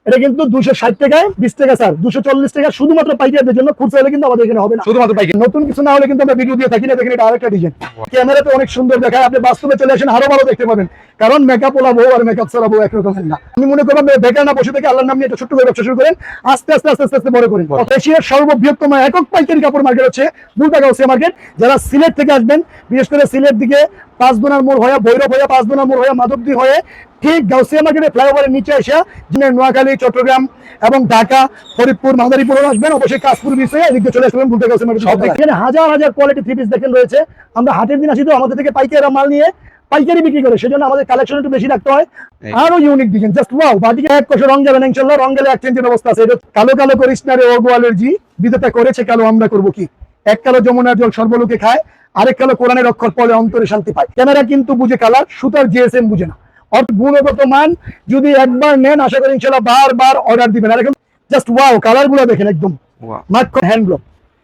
এটা কিন্তু 260 টাকায় 20 টাকা স্যার, 240 টাকা শুধুমাত্র পাইকারদের জন্য। খুচরা হলে কিন্তু আমাদের এখানে হবে না, শুধুমাত্র পাইকারি। নতুন কিছু না হলে কিন্তু আমরা ভিডিও দিয়ে থাকি না। দেখেন এটা আরেকটা ডিজাইন, ক্যামেরাতে অনেক সুন্দর দেখায়, আপনি বাস্তবে চলে আসেন আরো ভালো দেখতে পাবেন। কারণ মেকআপ ওলা বউ আর মেকআপ ছাড়া বউ একরকমের না। আমি মনে করলাম বেকার না বসে থেকে আল্লাহর নাম নিয়ে একটা ছোট্ট করে ব্যবসা শুরু করেন, আস্তে আস্তে আস্তে আস্তে আস্তে বড় করেন। এশিয়ার সর্ববৃহত্তম একক পাইকারি কাপড় মার্কেট হচ্ছে বুলতা গাউসিয়া মার্কেট। যারা সিলেট থেকে আসবেন, বিশেষ করে সিলেট দিকে পাঁচদোনার মোড় হয়ে, ভৈরব হয়ে, পাঁচদোনার মোড় হয়ে, মাধবদী হয়ে ঠিক গাউসিয়া মার্কেটের ফ্লাইওভারের নিচে এসে নোয়াখালী, চট্টগ্রাম এবং ঢাকা, ফরিদপুর, মাদারীপুর আসবেন, অবশ্যই কাশপুর বিচ হয়ে এদিকে চলে আসবেন বুলতা গাউসিয়া মার্কেট। এখানে হাজার হাজার কোয়ালিটি থ্রি পিস দেখেন রয়েছে। আমরা হাটের দিন আসি তো আমাদের থেকে পাইকারি মাল নিয়ে পাইকারি বিক্রি করে, সেজন্য আমাদের কালেকশন একটু বেশি রাখতে হয়। আরো ইউনিক ডিজাইন, জাস্ট ওয়াও। বাটিকে এক কোষে রং যাবে না ইনশাআল্লাহ, রং গেলে এক্সচেঞ্জের ব্যবস্থা আছে। এটা কালো কালো করিস না রে ও গোয়ালের জি, বিধাতা করেছে কালো, আমরা করব কি? এক কালো যমুনার জল সর্বলোকে খায়, আরেক কালো কোরআনের অক্ষর পড়ে অন্তরে শান্তি পায়। ক্যামেরা কিন্তু বুঝে কালার, সুতার জিএসএম বুঝে না। অর্থাৎ গুণগত মান যদি একবার নেন, আশা করি ইনশাআল্লাহ বারবার অর্ডার দিবেন। আর এখন জাস্ট ওয়াও, কালার গুলো দেখেন একদম মাত্র হ্যান্ড ব্লক।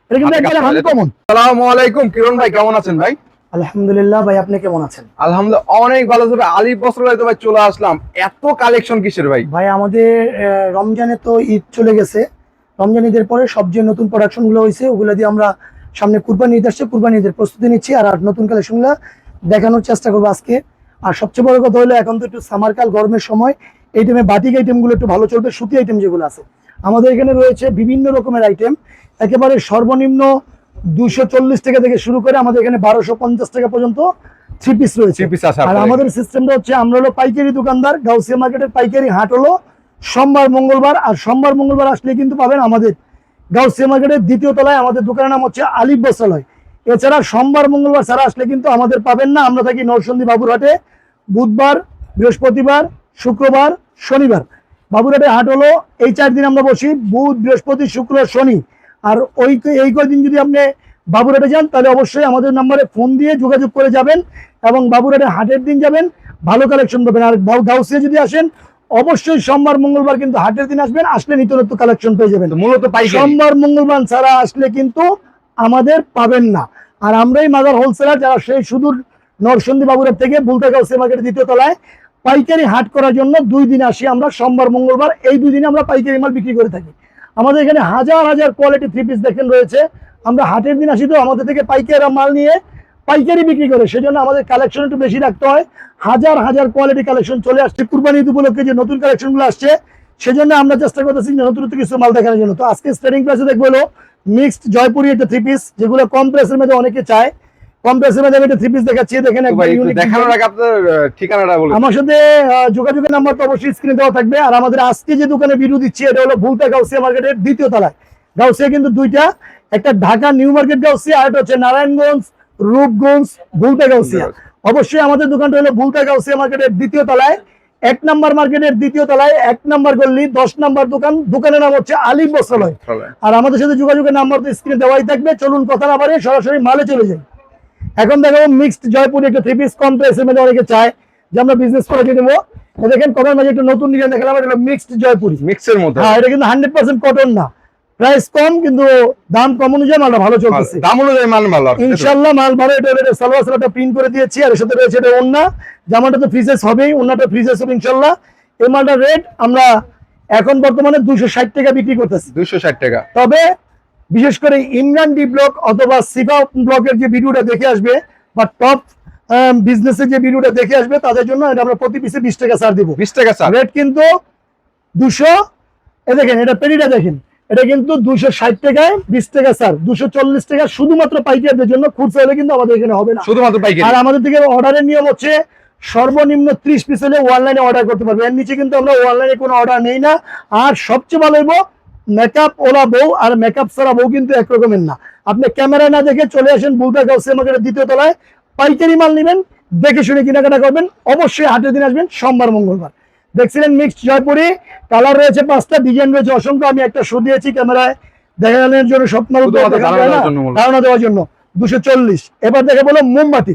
এটা কিন্তু একদম আনকমন। আসসালামু আলাইকুম কিরণ ভাই, কেমন আছেন ভাই? আলহামদুলিল্লাহ ভাই, আপনি কেমন আছেন? আলহামদুলিল্লাহ অনেক ভালো আছে ভাই। আলী বস্ত্রালয় তো ভাই চলে আসলাম, এত কালেকশন কিসের ভাই? ভাই আমাদের রমজানে তো ঈদ চলে গেছে, রমজান ঈদের পরে সবচেয়ে নতুন প্রোডাকশন গুলো হয়েছে, ওগুলো দিয়ে আমরা সামনে কুরবানি ঈদ আসছে, কুরবানি ঈদের প্রস্তুতি নিচ্ছি। আর নতুন কালেকশন গুলো দেখানোর চেষ্টা করবো আজকে। আর সবচেয়ে বড় কথা হলো এখন তো একটু সামারকাল, গরমের সময়, এই টাইমে বাটিক আইটেম গুলো একটু ভালো চলবে। সুতি আইটেম যেগুলো আছে আমাদের এখানে রয়েছে বিভিন্ন রকমের আইটেম, একেবারে সর্বনিম্ন 240 টাকা থেকে শুরু করে আমাদের এখানে 1250 টাকা পর্যন্ত থ্রি পিস রয়েছে। আর আমাদের সিস্টেমটা হচ্ছে, আমরা হলো পাইকারি দোকানদার। গাউসিয়া মার্কেটের পাইকারি হাট হলো সোমবার মঙ্গলবার, আর সোমবার মঙ্গলবার আসলে কিন্তু পাবেন আমাদের গাউসিয়া মার্কেটের দ্বিতীয় তলায়। আমাদের দোকানের নাম হচ্ছে আলিফ বস্ত্রালয়। এছাড়া সোমবার মঙ্গলবার ছাড়া আসলে কিন্তু আমাদের পাবেন না। আমরা থাকি নরসিংদী বাবুরহাটে, বুধবার, বৃহস্পতিবার, শুক্রবার, শনিবার। বাবুরহাটে হাট হলো এই 4 দিন আমরা বসি, বুধ, বৃহস্পতি, শুক্র, শনি। আর এই কয়দিন যদি আপনি বাবুরহাটে যান তাহলে অবশ্যই আমাদের নাম্বারে ফোন দিয়ে যোগাযোগ করে যাবেন এবং বাবুরহাটে হাটের দিন যাবেন, ভালো কালেকশন পাবেন। আর গাউসিয়া যদি আসেন অবশ্যই সোমবার মঙ্গলবার কিন্তু হাটের দিন আসবেন, আসলে নিত্য নতুন কালেকশন পেয়ে যাবেন। মূলত সোমবার মঙ্গলবার ছাড়া আসলে কিন্তু আমাদের পাবেন না। আর আমরাই মাজার হোলসেলার, যারা সেই সুদূর নরসিংদী বাবুরহাট থেকে বুলতা গাউসিয়া মার্কেটের দ্বিতীয় তলায় পাইকারি হাট করার জন্য 2 দিন আসি আমরা, সোমবার মঙ্গলবার। এই 2 দিনে আমরা পাইকারি মাল বিক্রি করে থাকি। আমাদের এখানে হাজার হাজার কোয়ালিটি থ্রি পিস দেখেন রয়েছে। আমরা হাটের দিন আসি তো আমাদের থেকে পাইকারি মাল নিয়ে পাইকারি বিক্রি করে, সেজন্য আমাদের কালেকশন একটু বেশি রাখতে হয়। হাজার হাজার কোয়ালিটি কালেকশন চলে আসছে। কুরবানি ঈদ উপলক্ষে যে নতুন কালেকশন গুলো আসছে, সেজন্য আমরা চেষ্টা করতেছি নতুন কিছু মাল দেখানোর জন্য। তো আজকে স্টার্টিং প্রাইসে দেখবো হলো মিক্সড জয়পুরি একটা থ্রি পিস, যেগুলো কম প্রাইসের মধ্যে অনেকে চায়। কম প্রাইসের মধ্যে আমি একটা থ্রি পিস দেখাচ্ছি, দেখেন দেখানোর আগে আপনার ঠিকানাটা বলুন। আমার সাথে যোগাযোগের নাম্বার তো অবশ্যই স্ক্রিনে দেওয়া থাকবে। আর আমাদের আজকে যে দোকানে ভিডিও দিচ্ছি, এটা হলো বুলতা গাউসিয়া মার্কেটের দ্বিতীয় তলায়। গাউসিয়া কিন্তু দুইটা, একটা ঢাকা নিউ মার্কেট গাউসিয়া, আর একটা হচ্ছে নারায়ণগঞ্জ, রূপগঞ্জ, বুলতা গাউসিয়া। অবশ্যই আমাদের দোকানটা হলো বুলতা গাউসিয়া মার্কেটের দ্বিতীয় তলায়, 1 নম্বর মার্কেটের দ্বিতীয় তলায়, 1 নম্বর গল্লি, 10 নম্বর দোকান। দোকানের নাম হচ্ছে আলিফ বস্ত্রালয়। আর আমাদের সাথে যোগাযোগের নাম্বার তো স্ক্রিনে দেওয়াই থাকবে। চলুন কথা না বাড়িয়ে সরাসরি মালে চলে যাই। এখন দেখাবো মিক্সড জয়পুরি একটা থ্রি পিস, কম প্রাইসের মধ্যে অনেকে চায় যে আমরা বিজনেস করে দেবো। দেখেন কটন মাঝে একটা নতুন ডিজাইন দেখালাম, এটা হলো মিক্সড জয়পুরি, মিক্সের মধ্যে। হ্যাঁ, এটা কিন্তু 100% কটন না, প্রাইস কম কিন্তু দাম কম অনুযায়ী মালটা ভালো চলতেছে। দাম অনুযায়ী মাল ভালো, ইনশাআল্লাহ মাল ভালো। এটা সালোয়ার সালোয়ারটা প্রিন্ট করে দিয়েছি, আর এর সাথে রয়েছে এটা ওন্না। জামাটা তো ফ্রিজেস হবেই, ওন্নাটা ফ্রিজেস হবে ইনশাআল্লাহ। এই মালটার রেট আমরা এখন বর্তমানে 260 টাকা বিক্রি করতেছি। 260 টাকা। তবে বিশেষ করে ইমরান ডি ব্লক অথবা সিফা ব্লকের যে ভিডিওটা দেখে আসবে, বা টপ বিজনেসের যে ভিডিওটা দেখে আসবে, তাদের জন্য এটা আমরা প্রতি পিসে 20 টাকা ছাড় দিব। 20 টাকা ছাড়। রেট কিন্তু 200। দেখেন এটা পেরিটা দেখেন, এটা কিন্তু 260 টাকায় 20 টাকা স্যার, 240 টাকা শুধুমাত্র পাইকারদের জন্য। খুচরা হলে কিন্তু আমাদের এখানে হবে না, শুধুমাত্র পাইকারি। আর আমাদের থেকে অর্ডারের নিয়ম হচ্ছে সর্বনিম্ন 30 পিস হলে অনলাইনে অর্ডার করতে পারবে, এর নিচে কিন্তু আমরা অনলাইনে কোনো অর্ডার নেই না। আর সবচেয়ে ভালো হইব, মেকআপ ওলা বউ আর মেকআপ ছাড়া বউ কিন্তু একরকমের না। আপনি ক্যামেরায় না দেখে চলে আসেন বুলতা গাউসিয়া মার্কেটের দ্বিতীয় তলায়, পাইকারি মাল নেবেন, দেখে শুনে কেনাকাটা করবেন। অবশ্যই হাটের দিন আসবেন সোমবার মঙ্গলবার। দেখছিলেন মিক্সড জয়পুরি, কালার রয়েছে 5টা, ডিজাইন রয়েছে অসংখ্য। আমি একটা শো দিয়েছি ক্যামেরায় দেখানোর জন্য, স্বপ্ন ধারণা দেওয়ার জন্য। 240। এবার দেখে বলো মোমবাতি,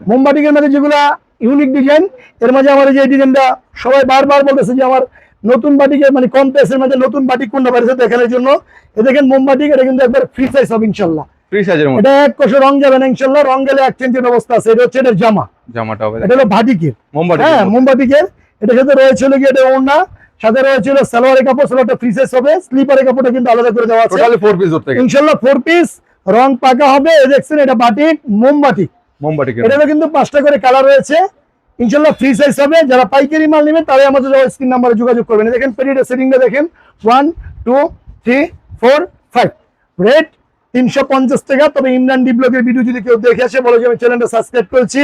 মোমবাটিকের মধ্যে যেগুলা ইউনিক ডিজাইন। এর মাঝে আমার যে ডিজাইনটা সবাই বারবার বলতেছে যে আমার নতুন বাটিকে, মানে কম প্রাইসের মধ্যে নতুন বাটিক কোনটা বাড়িছে দেখানোর জন্য। এ দেখেন মোমবাটিক, এটা কিন্তু একবার ফ্রি সাইজ হবে ইনশাআল্লাহ। ফ্রি সাইজের মধ্যে এটা এক কোষে রং যাবে না ইনশাআল্লাহ, রং গেলে এক্সচেঞ্জের ব্যবস্থা আছে। এটা হচ্ছে এর জামাটা হবে, এটা হলো বাটিকের, হ্যাঁ মোমবাটিকের। এটার সাথে রয়েছে হলো কি এটা ওড়না, সাথে রয়েছে সালোয়ারের কাপড়, সালোয়ারটা ফ্রি সাইজ হবে, স্লিপারের কাপড়টা কিন্তু আলাদা করে দেওয়া আছে। টোটালি 4 পিস ধরতে গেলে ইনশাআল্লাহ 4 পিস, রং পাকা হবে। এই দেখছেন এটা বাটিক, মোমবাটি, মোমবাটি এটাতে কিন্তু 5টা করে কালার রয়েছে। ইনশাআল্লাহ ফ্রি সাইজ হবে। যারা পাইকারি মাল নেবেন তারাই আমাদের স্ক্রিন নাম্বারে যোগাযোগ করবেন। দেখেন পেরিটা সেটিংটা দেখেন, 1 2 3 4 5, রেট 350 টাকা। তবে ইমরান ডি ব্লগের ভিডিও যদি কেউ দেখে আসে বলে যে আমি চ্যানেলটা সাবস্ক্রাইব করেছি,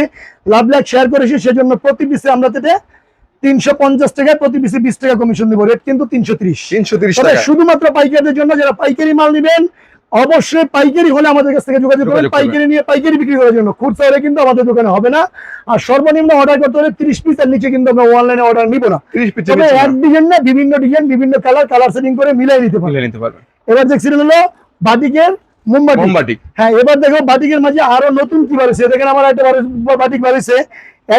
লাভ লাইক শেয়ার করেছি, সেজন্য প্রতি পিসে আমরা 350 টাকায় প্রতি পিসে 20 টাকা কমিশন দিব। রেট কিন্তু 330 330 তবে টাকা। শুধুমাত্র পাইকারদের জন্য। যারা পাইকারি মাল নেবেন অবশ্যই পাইকারি হলে আমাদের কাছ থেকে যোগাযোগ করবেন, পাইকারি নিয়ে পাইকারি বিক্রি করার জন্য। খুচরা হলে কিন্তু আমাদের দোকানে হবে না। আর সর্বনিম্ন অর্ডার করতে হলে 30 পিস, এর নিচে কিন্তু আমরা অনলাইনে অর্ডার নিব না। 30 পিস তবে এক ডিজাইন না, বিভিন্ন ডিজাইন, বিভিন্ন কালার সেটিং করে মিলাই নিতে পারবেন। এবার দেখছিলেন হলো বাটিকের মোমবাটি। হ্যাঁ, এবার দেখো বাটিকের মাঝে আরো নতুন কি বাড়ছে। দেখেন আমার একটা বাটিক বাড়ছে,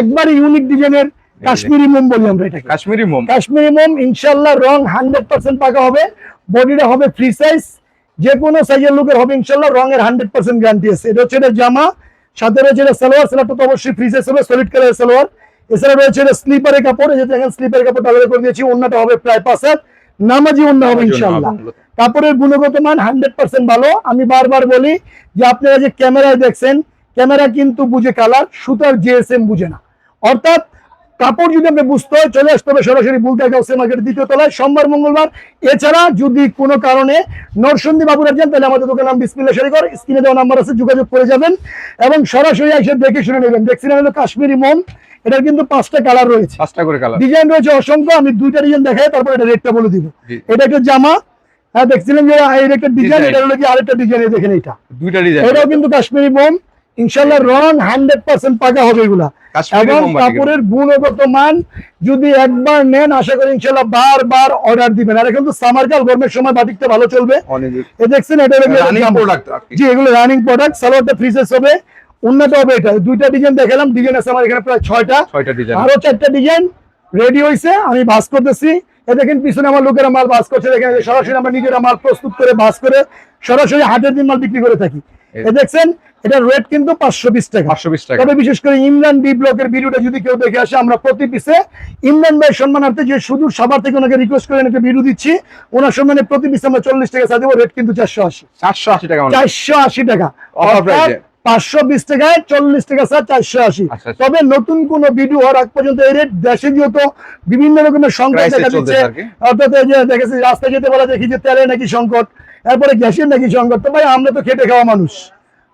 একবারে ইউনিক ডিজাইনের কাশ্মীরি মোম বলি আমরা এটাকে। কাশ্মীরি মোম ইনশাআল্লাহ রং 100% পাকা হবে। বডিটা হবে ফ্রি সাইজ, যে কোনো সাইজের লোকের হবে ইনশাআল্লাহ। রঙের 100% গ্যারান্টি আছে। এটা হচ্ছে জামা, সাথে রয়েছে সালোয়ার, সালোয়ারটা তো অবশ্যই ফ্রি সাইজ হবে, সলিড কালারের সালোয়ার। এছাড়া রয়েছে স্লিপারের কাপড়, এই যে দেখেন স্লিপারের কাপড় আলাদা করে দিয়েছি। ওন্নাটা হবে প্রায় 5 হাত, নামাজি ওন্না হবে ইনশাআল্লাহ। কাপড়ের গুণগত মান 100% ভালো। আমি বারবার বলি যে আপনারা যে ক্যামেরায় দেখছেন, ক্যামেরা কিন্তু বুঝে কালার, সুতার জিএসএম বুঝে না। অর্থাৎ কাপড় যদি আপনি বুঝতে হয় চলে আসতে হবে সরাসরি বুলতা গাউসে মার্কেট 2য় তলায়, সোমবার মঙ্গলবার। এছাড়া যদি কোনো কারণে নরসিংদী বাবুরা যান তাহলে আমাদের দোকানের নাম বিসমিল্লাহ শাড়িঘর, স্ক্রিনে দেওয়া নাম্বার আছে, যোগাযোগ করে যাবেন এবং সরাসরি এসে দেখে শুনে নেবেন। দেখছিলেন হলো কাশ্মীরি মোম, এটার কিন্তু 5টা কালার রয়েছে, 5টা করে কালার, ডিজাইন রয়েছে অসংখ্য। আমি 2টা ডিজাইন দেখাই, তারপর এটা রেটটা বলে দিব। এটা একটা জামা, হ্যাঁ দেখছিলেন যে এর একটা ডিজাইন, এটা হলো কি আরেকটা ডিজাইন। দেখেন এটা 2টা ডিজাইন, এটাও কিন্তু কাশ্মীরি মোম। ইনশাআল্লাহ রং 100% পাকা হবে এগুলা। এবং কাপড়ের গুণগত মান যদি একবার নেন আশা করি ইনশাআল্লাহ বারবার অর্ডার দিবেন। আর এখন তো সামারকাল, গরমের সময় বাটিকটা ভালো চলবে। এই দেখছেন এটা রানিং প্রোডাক্ট, জি এগুলো রানিং প্রোডাক্ট। সালোয়ারটা ফ্রি সাইজ হবে, উন্নত হবে। এটা 2টা ডিজাইন দেখালাম, ডিজাইন আছে আমার এখানে প্রায় 6টা ডিজাইন, আরো 4টা ডিজাইন রেডি হইছে, আমি ভাঁজ করতেছি। এই দেখেন পিছনে আমার লোকেরা মাল ভাঁজ করছে। দেখেন সরাসরি আমরা নিজেরা মাল প্রস্তুত করে ভাঁজ করে সরাসরি হাটের দিন মাল বিক্রি করে থাকি। এই দেখছেন এটা রেট কিন্তু 520 টাকা। তবে বিশেষ করে ইমরান ডি ব্লকের ভিডিওটা যদি কেউ দেখে আসে, আমরা প্রতি পিসে ইমরান ভাই সম্মানার্থে যে সুদূর সাভার থেকে ওনাকে রিকোয়েস্ট করে একটা ভিডিও দিচ্ছি, ওনার সম্মানে প্রতি পিসে আমরা 40 টাকা ছাড় দেবো। রেট কিন্তু 480 টাকা। 480 টাকা, 520 টাকায় 40 টাকা স্যার, 480। তবে নতুন কোন ভিডিও হওয়ার আগ পর্যন্ত এই রেট, দেশে যেহেতু বিভিন্ন রকমের সংকট দেখা দিচ্ছে, অর্থাৎ এই যে দেখেছি রাস্তায় যেতে বলা দেখি যে তেলে নাকি সংকট, এরপরে গ্যাসের নাকি সংকট। তো ভাই আমরা তো খেটে খাওয়া মানুষ,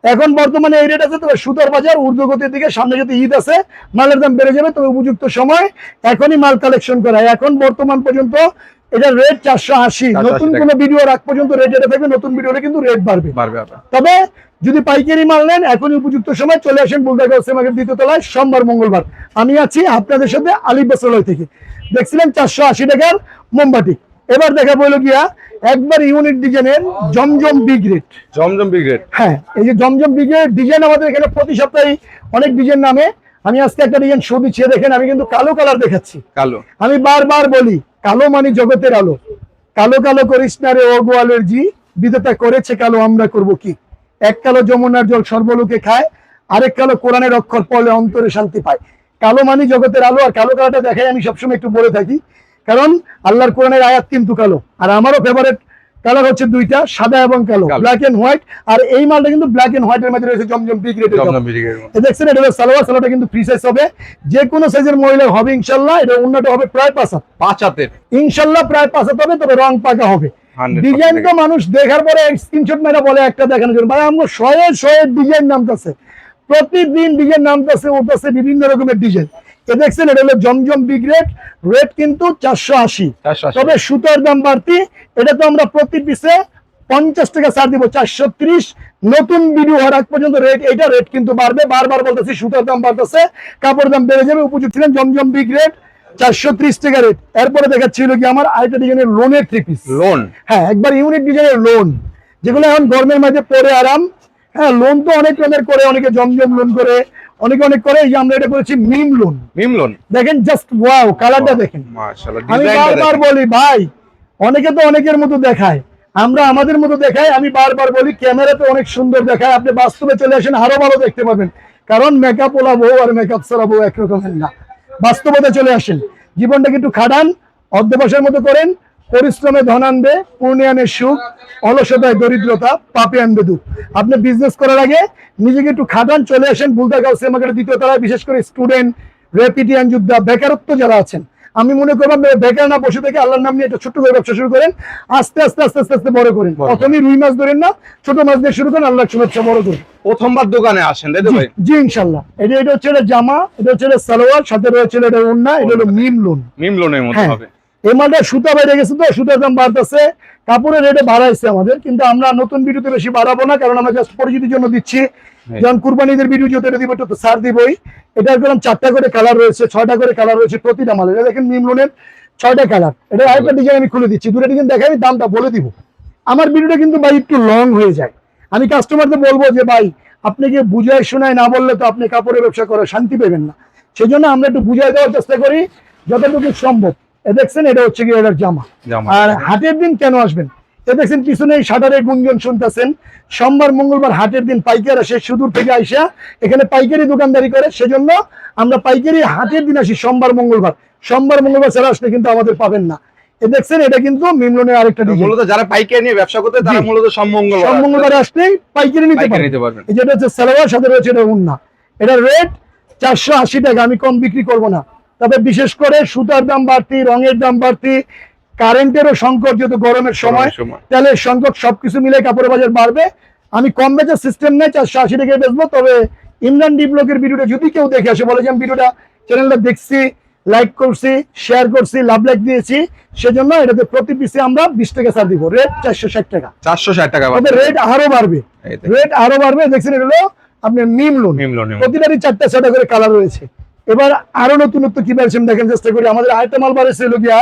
এখন বর্তমানে এই রেট আছে। তবে সুতার বাজার ঊর্ধ্বগতির দিকে, সামনে যদি ঈদ আছে মালের দাম বেড়ে যাবে। তবে উপযুক্ত সময় এখনই মাল কালেকশন করা। এখন বর্তমান পর্যন্ত এটা রেট 480। নতুন কোন ভিডিও রাখ পর্যন্ত রেট এটা থাকবে, নতুন ভিডিওতে কিন্তু রেট বাড়বে। তবে যদি পাইকারি মাল নেন এখনই উপযুক্ত সময় চলে আসেন বুলতা গাউসে মার্কেট 2য় তলায়, সোমবার মঙ্গলবার। আমি আছি আপনাদের সাথে আলিফ বস্ত্রালয় থেকে। দেখছিলেন 480 টাকার মোমবাটি। এবার দেখা বললো গিয়া একবার ইউনিক ডিজাইনের জমজম বিগ রেট। হ্যাঁ, এই যে জমজম বিগ রেট ডিজাইন আমাদের এখানে প্রতি সপ্তাহে অনেক ডিজাইন নামে। আমি আজকে একটা ডিজাইন শো দিচ্ছি, দেখেন আমি কিন্তু কালো কালার দেখাচ্ছি। আমি বারবার বলি কালো মানে জগতের আলো, কালো কালো করিস না রে ও গোয়ালের জি, বিধাতা করেছে কালো আমরা করব কি। এক কালো যমুনার জল সর্বলোকে খায়, আরেক কালো কোরআনের অক্ষর পড়লে অন্তরে শান্তি পায়। কালো মানে জগতের আলো। আর কালো কালারটা দেখাই আমি সবসময় একটু বলে থাকি, কারণ আল্লাহর কোরআনের আয়াত কিন্তু কালো। আর আমারও ফেভারিট কালার হচ্ছে 2টা, সাদা এবং কালো, ব্ল্যাক এন্ড হোয়াইট। আর এই মালটা কিন্তু ব্ল্যাক এন্ড হোয়াইট এর মধ্যে রয়েছে জমজম বিগ রেট। দেখছেন এটা হলো সালোয়ার, সালোয়ারটা কিন্তু ফ্রি সাইজ হবে, যে কোনো সাইজের মহিলার হবে ইনশাআল্লাহ। এটা উন্নত হবে প্রায় 5 হাতের ইনশাআল্লাহ, প্রায় 5 হাত হবে। তবে রং পাকা হবে। ডিজাইন তো মানুষ দেখার পরে স্ক্রিনশট মেরে বলে একটা দেখানোর জন্য, ভাই আমরা শয়ে ডিজাইন নামতেছে, প্রতিদিন ডিজাইন নামতেছে, ওটাছে বিভিন্ন রকমের ডিজাইন। দেখছেন এটা হলো জমজম বিগ রেট, রেট কিন্তু 480। তবে সুতার দাম বাড়তি, এটা তো আমরা প্রতি পিসে 50 টাকা ছাড় দিব, 430। নতুন ভিডিও হওয়ার আগ পর্যন্ত রেট, এটা রেট কিন্তু বাড়বে। বারবার বলতেছি সুতার দাম বাড়তেছে, কাপড় দাম বেড়ে যাবে। উপযুক্ত ছিলেন জমজম বিগ রেট 430 টাকা রেট। এরপরে দেখাচ্ছিল কি আমার আরেকটা ডিজাইনের লোনের 3 পিস। হ্যাঁ, একবার ইউনিক ডিজাইনের লোন, যেগুলো এখন গরমের মাঝে পরে আরাম। হ্যাঁ, লোন তো অনেক রকমের করে, অনেকে জমজম লোন করে, অনেকে অনেক করে। এই যে আমরা এটা করেছি মিম লোন। দেখেন জাস্ট ওয়াও, কালারটা দেখেন। আমি বারবার বলি ভাই, অনেকে তো অনেকের মতো দেখায়, আমরা আমাদের মতো দেখাই। আমি বারবার বলি ক্যামেরাতে অনেক সুন্দর দেখায়, আপনি বাস্তবে চলে আসেন আরো ভালো দেখতে পাবেন। কারণ মেকআপ ওলা বউ আর মেকআপ ছাড়া বউ একরকমের না। বাস্তবতা চলে আসেন, জীবনটাকে একটু খাটান, অধ্যবসায়ের মতো করেন, পরিশ্রমে ধন আনবে, পূর্ণে আনে সুখ, অলসতায় দরিদ্রতা, পাপে আনবে দুঃখ। আপনি বিজনেস করার আগে নিজেকে একটু খাটান, চলে আসেন বুলতা গাউসিয়া মার্কেটের দ্বিতীয় তলায়। বিশেষ করে স্টুডেন্ট, রেপিটিয়ান যোদ্ধা, বেকারত্ব যারা আছেন, আমি মনে করবো বেকার না বসে থেকে আল্লাহর নাম নিয়ে একটা ছোট্ট করে ব্যবসা শুরু করেন, আস্তে আস্তে আস্তে আস্তে আস্তে বড় করেন। প্রথমে রুই মাছ ধরেন না, ছোট মাছ দিয়ে শুরু করেন, আল্লাহ শুভেচ্ছা, বড় করেন। প্রথমবার দোকানে আসেন তাই তো ভাই? জি ইনশাল্লাহ। এটা হচ্ছে এটা জামা, এটা হচ্ছে এটা সালোয়ার, সাথে রয়েছে এটা ওড়না, এটা হলো মিম লোন। মিম লোনের মতো হ্যাঁ, হবে। এই মালটা সুতা বাইরে গেছে, তো সুতার দাম বাড়তেছে, কাপড়ের রেটে বাড়াইছে আমাদের, কিন্তু আমরা নতুন ভিডিওতে বেশি বাড়াবো না, কারণ আমরা জাস্ট পরিচিতির জন্য দিচ্ছি। যেমন কুরবানিদের ভিডিও যত দিব একটু ছাড় দিবই। এটার গেলাম 4টা করে কালার রয়েছে, 6টা করে কালার রয়েছে প্রতিটা মালের। এটা দেখেন মিম লোনের 6টা কালার। এটা আরেকটা ডিজাইন আমি খুলে দিচ্ছি, দুটো ডিজাইন দেখাই, আমি দামটা বলে দিব। আমার ভিডিওটা কিন্তু ভাই একটু লং হয়ে যায়, আমি কাস্টমারদের বলবো যে ভাই আপনাকে বুঝায় শোনায় না বললে তো আপনি কাপড়ের ব্যবসা করে শান্তি পাবেন না। সেই জন্য আমরা একটু বুঝাই দেওয়ার চেষ্টা করি যতটুকু সম্ভব। দেখছেন এটা হচ্ছে কি এটার জামা। আর হাটের দিন কেন আসবেন, দেখছেন পিছনে এই শাটারের গুঞ্জন শুনতেছেন। সোমবার মঙ্গলবার হাটের দিন পাইকার আসে সুদূর থেকে আইসা এখানে পাইকারি দোকানদারি করে, সেজন্য আমরা পাইকারি হাটের দিন আসি সোমবার মঙ্গলবার। সোমবার মঙ্গলবার ছাড়া আসলে কিন্তু আমাদের পাবেন না। দেখছেন এটা কিন্তু মিমলনের আরেকটা ডিজাইন। মূলত যারা পাইকারি নিয়ে ব্যবসা করতে তারা মূলত সব মঙ্গলবার আসলে পাইকারি নিতে পারবেন। যেটা হচ্ছে সালোয়ার, সাথে রয়েছে এটা ওড়না। এটার রেট 480 টাকা, আমি কম বিক্রি করব না। তবে বিশেষ করে সুতার দাম বাড়তি, রঙের দাম বাড়তি, কারেন্টেরও সংকট, যেহেতু গরমের সময়, তেলের সংকট, সবকিছু মিলে কাপড়ের বাজার বাড়বে। আমি কম বেচার সিস্টেম নেই, 480 টাকায় বেচবো। তবে ইমরান ডি ব্লগের ভিডিওটা যদি কেউ দেখে আসে, বলে যে আমি ভিডিওটা চ্যানেলটা দেখছি, লাইক করছি, শেয়ার করছি, লাভ লাইক দিয়েছি, সেজন্য এটাতে প্রতি পিসে আমরা 20 টাকা ছাড় দিব। রেট 460 টাকা। 460 টাকা। তবে রেট আরো বাড়বে, রেট আরো বাড়বে। দেখছেন এটা হলো আপনার মিম লোন। প্রতিটারই 4টা 6টা করে কালার রয়েছে। এবার আরো নতুনত্ব কি পাচ্ছেন দেখেন, চেষ্টা করি। আমাদের আরেকটা মাল বাড়ছে হলো গিয়া,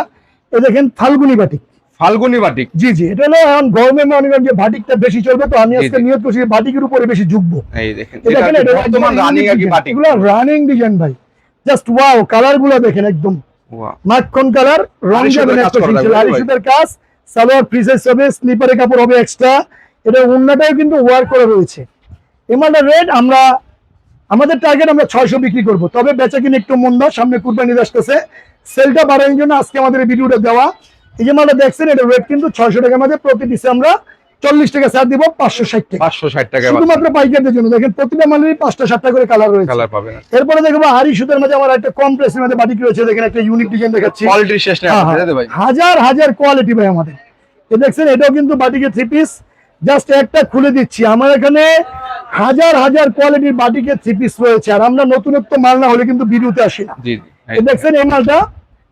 এই দেখেন ফাল্গুনি বাটিক। ফাল্গুনি বাটিক, জি জি, এটা হলো এখন গরমে মনে করেন যে বাটিকটা বেশি চলবে, তো আমি আজকে নিয়ত করছি বাটিকের উপরে বেশি ঝুঁকবো। এই দেখেন এটা বর্তমান রানিং আর কি বাটিক, এগুলো রানিং ডিজাইন ভাই, জাস্ট ওয়াও। কালার গুলো দেখেন একদম মাখন কালার, রং যাবে না, আড়াইশোটার কাজ। সালোয়ার ফ্রি সাইজ হবে, স্লিপারের কাপড় হবে এক্সট্রা। এটা ওড়নাটাও কিন্তু ওয়ার করা রয়েছে। এমালটার রেট আমরা, আমাদের টার্গেট আমরা 600 বিক্রি করব। তবে বেচা কিনে একটু মন্দা, সামনে কুরবানি আসতেছে, সেলটা বাড়ানোর জন্য আজকে আমাদের এই ভিডিওটা দেওয়া। এই যে মালটা দেখছেন, এটা রেট কিন্তু 600 টাকার মধ্যে। প্রতি পিসে আমরা 40 টাকা ছাড় দিব, 560 টাকা। 560 টাকা শুধুমাত্র পাইকারদের জন্য। দেখেন প্রতিটা মালেরই 5টা 7টা করে কালার রয়েছে। কালার পাবেন। এরপরে দেখবো আরি সুতার মধ্যে আমার একটা কম প্রাইসের মধ্যে বাটিক রয়েছে। দেখেন একটা ইউনিক ডিজাইন দেখাচ্ছি, কোয়ালিটি শেষ নেই আপনাদের ভাই, হাজার হাজার কোয়ালিটি ভাই আমাদের। দেখছেন এটাও কিন্তু বাটিকের 3 পিস, জাস্ট একটা খুলে দিচ্ছি। আমার এখানে হাজার হাজার কোয়ালিটির বাটিকের 3 পিস রয়েছে। আর আমরা নতুনত্ব মাল না হলে কিন্তু ভিডিওতে আসি না। জি দেখছেন এই মালটা,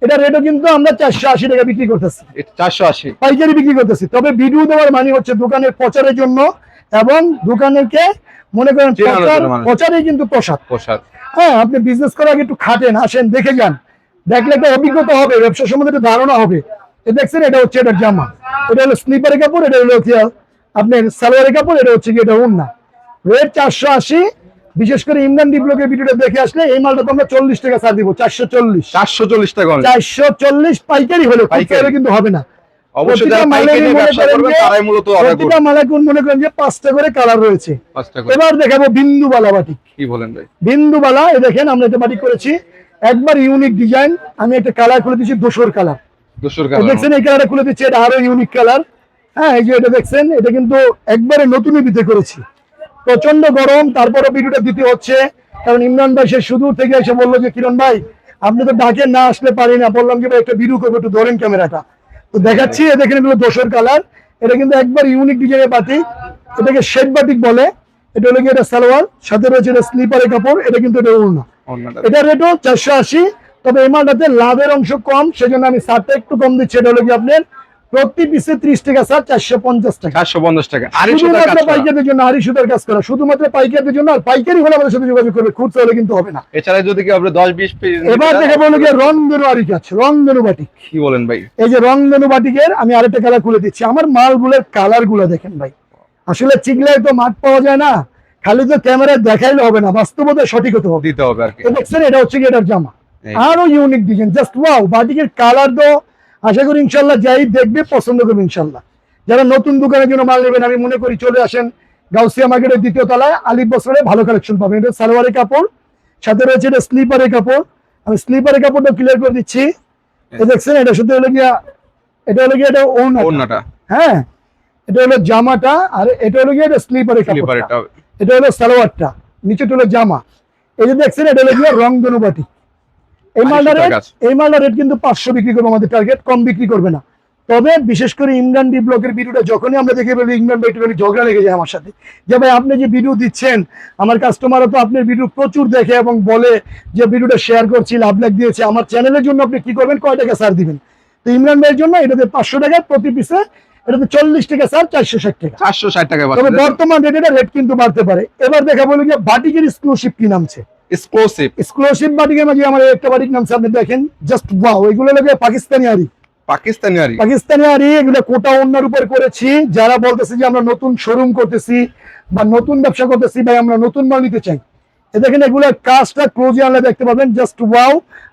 এটা রেটও কিন্তু আমরা 480 টাকা বিক্রি করতেছি, 480 পাইকারি বিক্রি করতেছি। তবে ভিডিও দেওয়ার মানে হচ্ছে দোকানের প্রচারের জন্য, এবং দোকানেরকে মনে করেন প্রচারেই কিন্তু প্রসাদ। হ্যাঁ, আপনি বিজনেস করার আগে একটু খাটেন, আসেন, দেখে যান, দেখলে একটা অভিজ্ঞতা হবে, ব্যবসা সম্বন্ধে একটা ধারণা হবে। দেখছেন এটা হচ্ছে এটার জামা, এটা হলো স্লিপারের কাপড়, এটা হলো কি আপনার সালোয়ারের কাপড়, এটা হচ্ছে কি এটা ওড়না। রেট 480। বিশেষ করে ইমরান ডি ব্লগের ভিডিওটা দেখে আসলে এই মালটা তো আমরা 40 টাকা ছাড় দিব, 440 টাকা, 440 পাইকারি হলে, পাইকারি কিন্তু হবে না। অবশ্যই যারা পাইকারি নিয়ে ব্যবসা করবে তারাই মূলত অর্ডার করবে। প্রতিটা মালে কোন মনে করেন যে 5টা করে কালার রয়েছে। এবার দেখাবো বিন্দুবালা বাটিক। কি বলেন ভাই? বিন্দুবালা, এই দেখেন আমরা এটা বাটিক করেছি, একবার ইউনিক ডিজাইন। আমি একটা কালার খুলে দিচ্ছি, দোসর কালার। দেখছেন এই কালারটা খুলে দিচ্ছি, এটা আরো ইউনিক কালার। হ্যাঁ, এই যে এটা দেখছেন, এটা কিন্তু একবারে নতুনই বিতে করেছি। প্রচন্ড গরম, তারপরও ভিডিওটা দিতে হচ্ছে, কারণ ইমরান ভাই সে সুদূর থেকে এসে বললো যে কিরণ ভাই আপনি তো ডাকে না আসলে পারি না। বললাম যে ভাই একটা ভিডিও করবো, একটু ধরেন ক্যামেরাটা, তো দেখাচ্ছি। দেখেন এগুলো দোসর কালার, এটা কিন্তু একবার ইউনিক ডিজাইনের বাটিক, এটাকে শেড বাটিক বলে। এটা হলো কি এটা সালোয়ার, সাথে রয়েছে এটা স্লিপারের কাপড়, এটা কিন্তু এটা ওড়না। এটা রেটও 480। তবে এই মালটাতে লাভের অংশ কম, সেজন্য আমি ছাড়টা একটু কম দিচ্ছি। এটা হলো কি আপনার প্রতি পিসে 30 টাকা ছাড়, 450 টাকা। 450 টাকা। শুধুমাত্র পাইকারদের জন্য, আরি সুতার কাজ করা, শুধুমাত্র পাইকারদের জন্য। আর পাইকারি হলে আমাদের সাথে যোগাযোগ করবে, খুচরা হলে কিন্তু হবে না। এছাড়া যদি কি আপনি 10-20 পিস। এবার দেখে বলো যে রংধনু আরি কাজ, রংধনু বাটিক। কি বলেন ভাই? এই যে রংধনু বাটিকের আমি আরেকটা কালার খুলে দিচ্ছি। আমার মালগুলোর কালার গুলো দেখেন ভাই, আসলে চিগলায় তো মাঠ পাওয়া যায় না, খালি তো ক্যামেরায় দেখাইলে হবে না, বাস্তবতা সঠিক হতে হবে, দিতে হবে আর কি। দেখছেন এটা হচ্ছে কি এটার জামা, আরো ইউনিক ডিজাইন, জাস্ট ওয়াও। বাটিকের কালার তো আশা করি ইনশাল্লাহ যাই দেখবে পছন্দ করবে ইনশাল্লাহ। যারা নতুন দোকানের জন্য মাল নেবেন, আমি মনে করি চলে আসেন গাউসিয়া মার্কেটের 2য় তলায়, আলিফ বস্ত্রে ভালো কালেকশন পাবেন। এটা সালোয়ারের কাপড়, সাথে রয়েছে এটা স্লিপারের কাপড়। আমি স্লিপারের কাপড়টা ক্লিয়ার করে দিচ্ছি। এই দেখছেন এটা শুধু হলো গিয়া এটা হলো গিয়া এটা ওড়নাটা হ্যাঁ, এটা হলো জামাটা, আর এটা হলো গিয়া এটা স্লিপারের কাপড়টা, স্লিপারটা এটা হলো সালোয়ারটা, নিচেটা হলো জামা। এই যে দেখছেন এটা হলো গিয়া রংধনু বাটি। এই মালটা টাকা রেট আছে। এই মালটা রেট কিন্তু 500 বিক্রি করবো, আমাদের টার্গেট, কম বিক্রি করবে না। তবে বিশেষ করে ইমরান ডি ব্লকের ভিডিওটা যখনই আমরা দেখে বলি ইমরান ভাই একটুখানি ঝগড়া লেগে যায় আমার সাথে, যে ভাই আপনি যে ভিডিও দিচ্ছেন আমার কাস্টমাররা তো আপনার ভিডিও প্রচুর দেখে এবং বলে যে ভিডিওটা শেয়ার করছি, লাভ লাগ দিয়েছে, আমার চ্যানেলের জন্য আপনি কি করবেন, কয় টাকা ছাড় দিবেন? তো ইমরান ভাইয়ের জন্য এটাতে 500 টাকা প্রতি পিসে, এটাতে 40 টাকা ছাড়, 460 টাকা। 460 টাকায় তবে পাচ্ছেন বর্তমান রেটের রেট কিন্তু বাড়তে পারে। এবার দেখা বলি যে বাটিকের এক্সক্লুসিভ কি নামছে, এক্সক্লুসিভ এক্সক্লুসিভ বাটিকের মাঝে আমার একটা বাটিক নামছে, আপনি দেখেন জাস্ট ওয়াও। এগুলো লাগে পাকিস্তানি আরি, পাকিস্তানি আরি। পাকিস্তানি আরি, এগুলো কোটা ওন্নার উপর করেছি। যারা বলতেছে যে আমরা নতুন শোরুম করতেছি বা নতুন ব্যবসা করতেছি, ভাই আমরা নতুন মাল নিতে চাই, এ দেখেন এগুলো কাজটা ক্লোজে আনলে দেখতে পাবেন জাস্ট ওয়াও।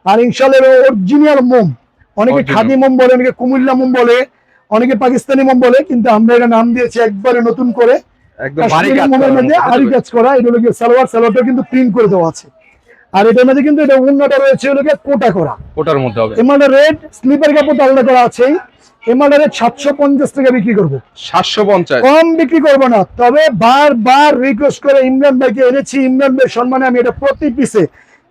আর ইনশাআল্লাহ অরিজিনাল মোম, অনেকে Original। খাদি মোম বলে, অনেকে কুমিল্লা মোম বলে, অনেকে পাকিস্তানি মোম বলে, কিন্তু আমরা এটা নাম দিয়েছি একবারে নতুন করে একদম ভারী কাশ্মীরি কাজ মোমের করার মধ্যে মধ্যে আরি দেবে। কাজ করা। এটা হলো গিয়ে সালোয়ারটা কিন্তু প্রিন্ট করে দেওয়া আছে, আর এটার মধ্যে কিন্তু এটা উন্নটা রয়েছে হলো গিয়ে কোটা করা। ওটার মধ্যে হবে এমালটা রেড স্লিপার কাপড় আলাদা করা আছে। এমালটা রেট 750 টাকা বিক্রি করবো, 750। কম বিক্রি করবো না। তবে বারবার রিকোয়েস্ট করে ইমরান ভাইকে এনেছি, ইমরান ভাই সম্মানে আমি এটা প্রতি পিসে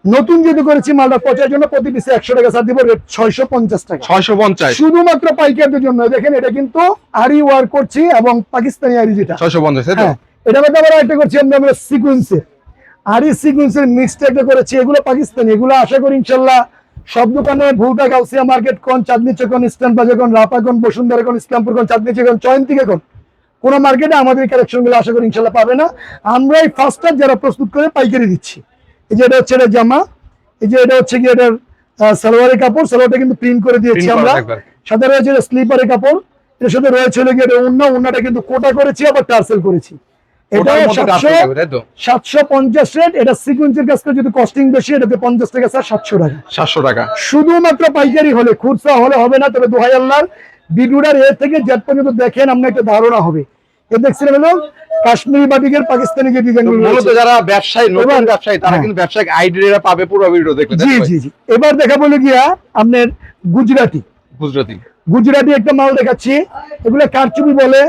নতুন যেহেতু করেছি মালটা পচার জন্য প্রতি পিসে 100 টাকা ছাড় দিব, রেট 650 টাকা 650। শুধুমাত্র পাইকারদের জন্য। দেখেন এটা কিন্তু আরি ওয়ার করছি এবং পাকিস্তানি আরি যেটা 650 তাই তো? হ্যাঁ, এটা মধ্যে আবার একটা করছি আমরা সিকুয়েন্সে, আরি সিকুয়েন্সের মিক্সটা একটা করেছি। এগুলো পাকিস্তানি, এগুলো আশা করি ইনশাল্লাহ সব দোকানে ভুলটা গাউসিয়া মার্কেট কোন, চাঁদনি চক কোন, ইস্টার্ন প্লাজা কোন, রাপা কোন, বসুন্ধরা কোন, ইসলামপুর কোন, চাঁদনি চক কোন, জয়ন্তিকা কোন, কোন মার্কেটে আমাদের কালেকশন গুলো আশা করি ইনশাল্লাহ পাবে না। আমরাই ফার্স্টার যারা প্রস্তুত করে পাইকারি দিচ্ছি। এই যে এটা হচ্ছে এটা জামা, এই যে এটা হচ্ছে কি এটার সালোয়ারের কাপড়, সালোয়ারটা কিন্তু প্রিন্ট করে দিয়েছি Print করা আমরা। একবার। সাথে রয়েছে এটা স্লিপারের কাপড়, এর সাথে রয়েছে হলো গিয়ে এটা ওন্নাটা কিন্তু কোটা করেছি আবার টার্সেল করেছি। এটা ওটার মধ্যে টার্সেল থাকবে, তাই তো? 750 রেট। এটা সিকোয়েন্সের কাজ করে যদি কস্টিং বেশি, এটাতে 50 টাকা স্যার, 700 টাকা 700 টাকা। শুধুমাত্র পাইকারি হলে, খুচরা হলে হবে না। তবে দোহাই আল্লাহর ভিডিওটার এ থেকে জেড পর্যন্ত দেখেন, আপনার একটা ধারণা হবে। এ দেখছিলেন হলো কাশ্মীরি বাটিকের পাকিস্তানি যে ডিজাইন গুলো মূলত যারা ব্যবসায়ী, নতুন এবার- ব্যবসায়ী, তারা হ্যাঁ। কিন্তু ব্যবসায়িক আইডিয়া পাবে পুরো ভিডিও দেখলে, তাই জি তো ভাই? জি জি। এবার দেখা বলে গিয়া আপনার গুজরাটি, গুজরাটি। গুজরাটি একটা মাল দেখাচ্ছি। এগুলো কারচুপি বলে,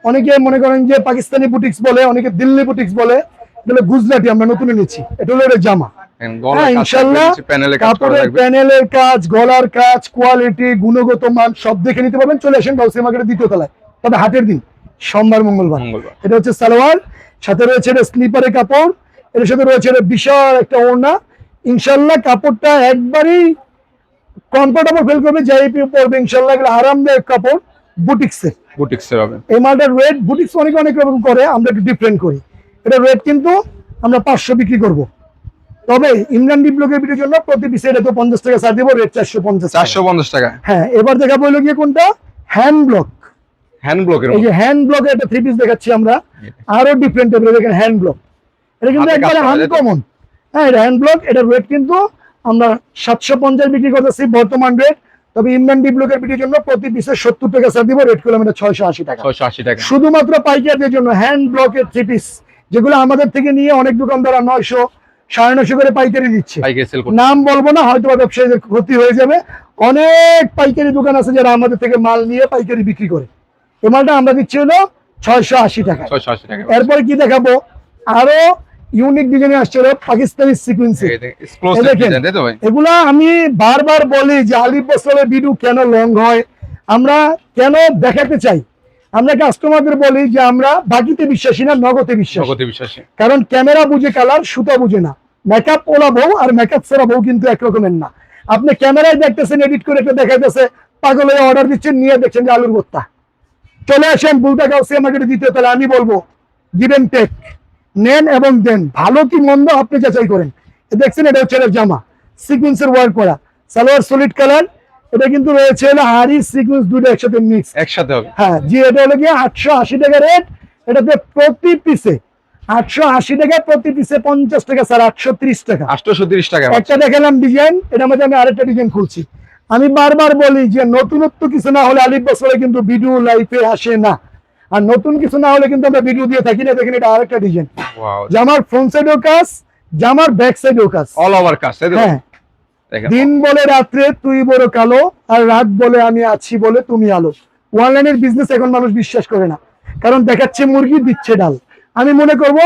অনেকে মনে করেন যে পাকিস্তানি বুটিক্স বলে, অনেকে দিল্লি বুটিক্স বলে, এগুলো গুজরাটি আমরা নতুন এনেছি। এটা হলো এটা জামা। হ্যাঁ ইনশাল্লাহ প্যানেলে কাজ করা কাপড়ের থাকবে। প্যানেলের কাজ, গলার কাজ, কোয়ালিটি, গুণগত মান সব দেখে নিতে পারবেন। চলে আসেন গাউসিয়া মার্কেটের দ্বিতীয় তলায়, তবে হাটের দিন সোমবার মঙ্গলবার। মঙ্গলবার। এটা হচ্ছে সালোয়ার, সাথে রয়েছে এটা স্লিপারের কাপড়, এর সাথে রয়েছে এটা বিশাল একটা ওড়না। ইনশাল্লাহ কাপড়টা একবারেই কমফোর্টেবল ফিল করবে, যাই পরবে ইনশাল্লাহ এগুলো আরামদায়ক কাপড় বুটিক্সের। বুটিক্সের হবে। এই মালটার রেট বুটিক্স অনেক অনেক রকম করে, আমরা একটু ডিফারেন্ট করি। এটা রেট কিন্তু আমরা 500 বিক্রি করব। তবে ইমরান ডি ব্লকের ভিডিওর জন্য প্রতি পিসে এটা তো 50 টাকা ছাড় দেবো, রেট 450 টাকা। 450 টাকা। হ্যাঁ, এবার দেখাবো হলো গিয়ে কোনটা, হ্যান্ড ব্লক। হ্যান্ড ব্লকের এই যে হ্যান্ড ব্লক, এটা 3 পিস দেখাচ্ছি আমরা, আরো ডিফারেন্ট টাইপের। দেখেন হ্যান্ড ব্লক, এটা কিন্তু হাতে কাজ একবারে করা, তাই তো? আনকমন। হ্যাঁ, এটা হ্যান্ড ব্লক, এটার রেট কিন্তু আমরা 750 বিক্রি করতেছি বর্তমান রেট। তবে ইমরান ডি ব্লকের ভিডিওর জন্য প্রতি পিসে 70 টাকা ছাড় দিব, রেট করলাম এটা 680 টাকা। 680 টাকা। শুধুমাত্র পাইকারদের জন্য হ্যান্ড ব্লকের 3 পিস, যেগুলো আমাদের থেকে নিয়ে অনেক দোকানদার 900 950 করে পাইকারি দিচ্ছে। পাইকারি সেল করতে। নাম বলবো না, হয়তো ব্যবসায়ীদের ক্ষতি হয়ে যাবে। অনেক পাইকারি দোকান আছে যারা আমাদের থেকে মাল নিয়ে পাইকারি বিক্রি করে। এই মালটা আমরা দিচ্ছি হলো 680 টাকা। 680 টাকা। এরপরে কি দেখাবো, আরো ইউনিক ডিজাইনে আসছে হলো পাকিস্তানি সিকোয়েন্সে। এক্সক্লুসিভ দেখেন। ডিজাইন, তাই তো ভাই? এগুলা আমি বারবার বলি যে আলিফ বসলের ভিডিও কেন লং হয়, আমরা কেন দেখাতে চাই। আমরা কাস্টমারদের বলি যে আমরা বাকিতে বিশ্বাসী না, নগদে বিশ্বাসী। জগতে বিশ্বাসী। কারণ ক্যামেরা বুঝে কালার, সুতা বুঝে না। মেকআপ ওলা বউ আর মেকআপ সেরা বউ কিন্তু এক রকমের না। আপনি ক্যামেরায় দেখতেছেন, এডিট করে একটা দেখাইতেছে, পাগল হয়ে অর্ডার দিচ্ছেন, নিয়ে দেখছেন যে আলুর ভর্তা। চলে আসেন বুলটা গাউসিয়া মার্কেটে দ্বিতীয় তলা। আমি বলবো গিভ এন্ড টেক, নেন এবং দেন, ভালো কি মন্দ আপনি যাচাই করেন। দেখছেন এটা হচ্ছে জামা, সিকুয়েন্সের ওয়ার্ক করা, সালোয়ার সলিড কালার। এটা কিন্তু রয়েছে হলো আরি সিকুয়েন্স দুটো একসাথে মিক্স। একসাথে হবে। হ্যাঁ জি, এটা হলো গিয়ে 880 টাকা রেট। এটাতে প্রতি পিসে 880 টাকা, প্রতি পিসে 50 টাকা স্যার, 830 টাকা। 830 টাকা। একটা দেখালাম ডিজাইন, এটার মধ্যে আমি আরেকটা ডিজাইন খুলছি। আমি বারবার বলি যে নতুনত্ব কিছু না হলে আলিফ বছরে কিন্তু ভিডিও লাইফে আসে না, আর নতুন কিছু না হলে কিন্তু আমরা ভিডিও দিয়ে থাকি না। দেখেন এটা আরেকটা ডিজাইন, ওয়াও। জামার ফ্রন্ট সাইডেও কাজ, জামার ব্যাক সাইডেও কাজ। অল ওভার কাজ, তাই তো? হ্যাঁ, দেখেন দিন বলে রাত্রে তুই বড় কালো, আর রাত বলে আমি আছি বলে তুমি আলো। অনলাইনের বিজনেস এখন মানুষ বিশ্বাস করে না, কারণ দেখাচ্ছে মুরগি দিচ্ছে ডাল। আমি মনে করব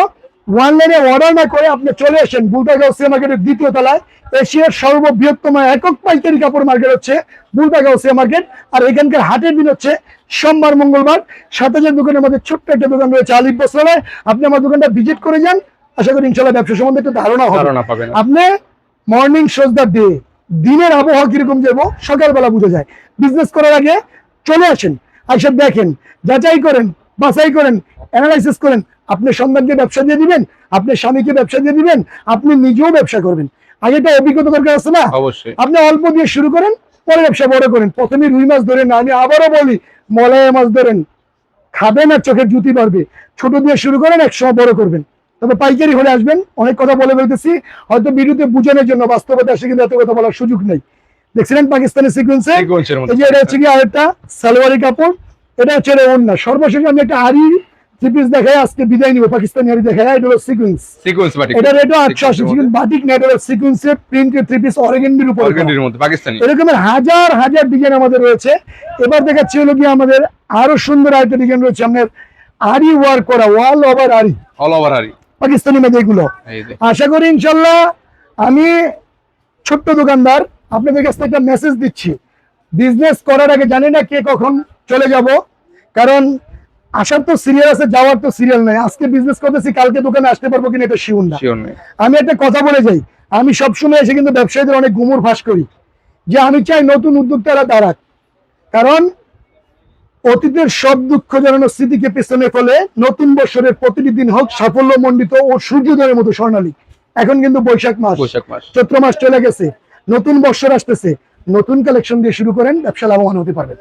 অনলাইনে অর্ডার না করে আপনি চলে আসেন বুলতাগাঁও সিয়া মার্কেটের দ্বিতীয় তলায়। এশিয়ার সর্ববৃহত্তম একক পাইকারি কাপড় মার্কেট হচ্ছে বুলতাগাঁও সিয়া মার্কেট। আর এখানকার হাটের দিন হচ্ছে সোমবার, মঙ্গলবার। সাথে যে দোকানের মধ্যে ছোট্ট একটা দোকান রয়েছে আলিফ বস্ত্রালয়, আপনি আমার দোকানটা ভিজিট করে যান। আশা করি ইনশাল্লাহ ব্যবসা সম্বন্ধে একটা ধারণা পাবেন। আপনি মর্নিং শোজ দ্য ডে, দিনের আবহাওয়া কিরকম যাবো সকালবেলা বুঝে যায়। বিজনেস করার আগে চলে আসেন, আইসব দেখেন, যাচাই করেন, বাছাই করেন, অ্যানালাইসিস করেন। আপনি সন্তানকে ব্যবসা দিয়ে দিবেন, আপনি স্বামীকে ব্যবসা দিয়ে দিবেন, আপনি নিজেও ব্যবসা করবেন। আগে একটা অভিজ্ঞতা দরকার আছে না? অবশ্যই। আপনি অল্প দিয়ে শুরু করেন, পরে ব্যবসা বড় করেন। প্রথমে রুই মাছ ধরেন না, আমি আবারও বলি মলায়া মাছ ধরেন, খাবেন আর চোখের জুতি পারবে। ছোট দিয়ে শুরু করেন, একসময় বড় করবেন। তবে পাইকারি হলে আসবেন। অনেক কথা বলে বলতেছি, হয়তো ভিডিওতে বোঝানোর জন্য, বাস্তবতা আসে কিন্তু এত কথা বলার সুযোগ নেই। দেখছিলেন পাকিস্তানি সিকোয়েন্সে, এই যে এটা হচ্ছে কি আরেকটা সালোয়ারি কাপড়, এটা হচ্ছে ওড়না। সর্বশেষ আমি একটা আরি থ্রি পিস দেখাই, আজকে বিদায় নিব। পাকিস্তানি আরি দেখাই, এটা হলো সিকোয়েন্স। বাটিক, এটা রেটও 880। কিন্তু বাটিক না, এটা হলো সিকোয়েন্সে প্রিন্টেড থ্রি পিস, অর্গানডির উপর, অর্গানডির মধ্যে পাকিস্তানি। এরকমের হাজার হাজার ডিজাইন আমাদের রয়েছে। এবার দেখাচ্ছি হলো কি আমাদের আরো সুন্দর আরেকটা ডিজাইন রয়েছে আপনার আরি ওয়ার্ক করা, ওয়াল ওভার আরি, অল ওভার আরি পাকিস্তানি মেয়ে এগুলো। আশা করি ইনশাল্লাহ, আমি ছোট্ট দোকানদার আপনাদের কাছ থেকে একটা মেসেজ দিচ্ছি, বিজনেস করার আগে জানি না কে কখন চলে যাব, কারণ আসার তো সিরিয়াল আছে, যাওয়ার তো সিরিয়াল নাই। আজকে বিজনেস করতেছি, কালকে দোকানে আসতে পারবো কিনা এটা শিওর না। আমি একটা কথা বলে যাই, আমি সবসময় এসে কিন্তু ব্যবসায়ীদের অনেক গুমর ফাঁস করি যে আমি চাই নতুন উদ্যোক্তারা দাঁড়াক, কারণ অতীতের সব দুঃখ জানানো স্মৃতিকে পেছনে ফেলে নতুন বছরের প্রতিটি দিন হোক সাফল্য মণ্ডিত ও সূর্যোদয়ের মতো স্বর্ণালী। এখন কিন্তু বৈশাখ মাস, চৈত্র মাস চলে গেছে, নতুন বছর আসতেছে। নতুন কালেকশন দিয়ে শুরু করেন, ব্যবসা লাভবান হতে পারবেন।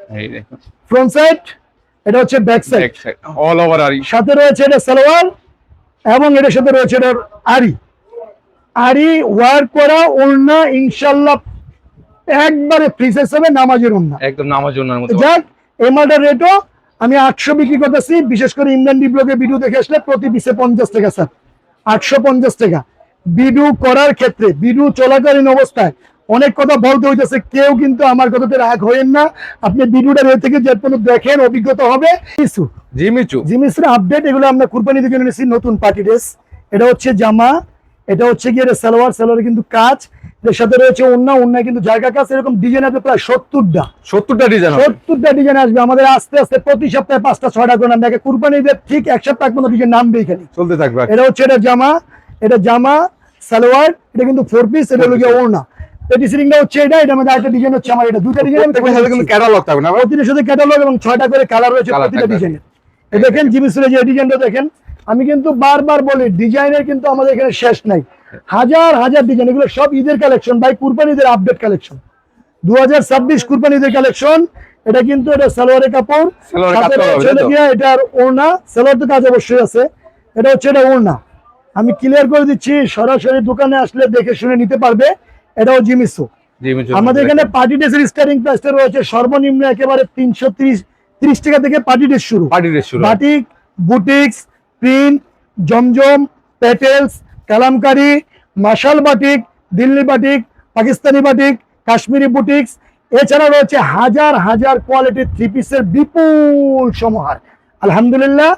ফ্রন্ট সাইড, এটা হচ্ছে ব্যাক সাইড, অল ওভার আরি। সাথে রয়েছে এটা সালোয়ার, এবং এটার সাথে রয়েছে এটা আরি। আরি ওয়ার্ক করা ওড়না, ইনশাল্লাহ একবারে ফ্রি সাইজ হবে, নামাজের ওড়না, একদম নামাজের ওড়নার মতো। যাক, এই মালটার রেটও আমি 800 বিক্রি করতেছি। বিশেষ করে ইমরান ডি ব্লগে ভিডিও দেখে আসলে প্রতি পিসে 50 টাকা স্যার, 850 টাকা। ভিডিও করার ক্ষেত্রে, ভিডিও চলাকালীন অবস্থায় অনেক কথা বলতে হইতেছে, কেউ কিন্তু আমার কথাতে রাগ হইেন না। আপনি ভিডিওটা রে থেকে যে কোনো দেখেন, অভিজ্ঞতা হবে। জিমিচুর আপডেট, এগুলো আমরা কুরবানির জন্য নিয়েছি নতুন পার্টি ড্রেস। এটা হচ্ছে জামা, এটা হচ্ছে গিয়ে সালোয়ার, সালোয়ারে কিন্তু কাজ, এর সাথে রয়েছে ওড়না, ওড়নায় কিন্তু জায়গা কাজ। এরকম ডিজাইন আছে প্রায় 70টা ডিজাইন আসবে আমাদের। আস্তে আস্তে প্রতি সপ্তাহে 5টা 6টা করে নামবে। কুরবানিদের ঠিক এক সপ্তাহ পর্যন্ত ডিজাইন নামবে, এখানে চলতে থাকবে। এটা হচ্ছে এটা জামা, এটা জামা সালোয়ার, এটা কিন্তু 4 পিস, এটা হলো গিয়ে ওড়না। পেটি সিলিংটা হচ্ছে এটা, এটার মধ্যে আরেকটা ডিজাইন হচ্ছে আমার, এটা দুটো ডিজাইন কিন্তু ক্যাটালগ থাকবে না, প্রতিটার সাথে ক্যাটালগ এবং 6টা করে কালার রয়েছে প্রতিটা ডিজাইনের। এই দেখেন জিমিসুরের যে ডিজাইনটা দেখেন, আমি কিন্তু বারবার বলি ডিজাইনের কিন্তু আমাদের এখানে শেষ নাই, হাজার হাজার ডিজাইন। এগুলো সব ঈদের কালেকশন ভাই, কুরবানিদের আপডেট কালেকশন, 2026 কুরবানিদের কালেকশন। এটা কিন্তু এটা সালোয়ারের কাপড়, এটার ওড়না, সালোয়ার তো কাজ অবশ্যই আছে। এটা হচ্ছে এটা ওড়না, আমি ক্লিয়ার করে দিচ্ছি, সরাসরি দোকানে আসলে দেখে শুনে নিতে পারবে। এটাও জিমিসু। আমাদের এখানে পার্টি ড্রেসের স্টার্টিং প্রাইসটা রয়েছে সর্বনিম্ন একেবারে 330 টাকা থেকে পার্টি ড্রেস শুরু। বাটিক, বুটিক্স, প্রিন্ট, জমজম, প্যাটেলস, কালামকারী, মাশাল batik, Delhi batik, Pakistani batik, Kashmiri boutiques, এছাড়া রয়েছে হাজার হাজার কোয়ালিটির থ্রি পিসের বিপুল সমাহার। আলহামদুলিল্লাহ।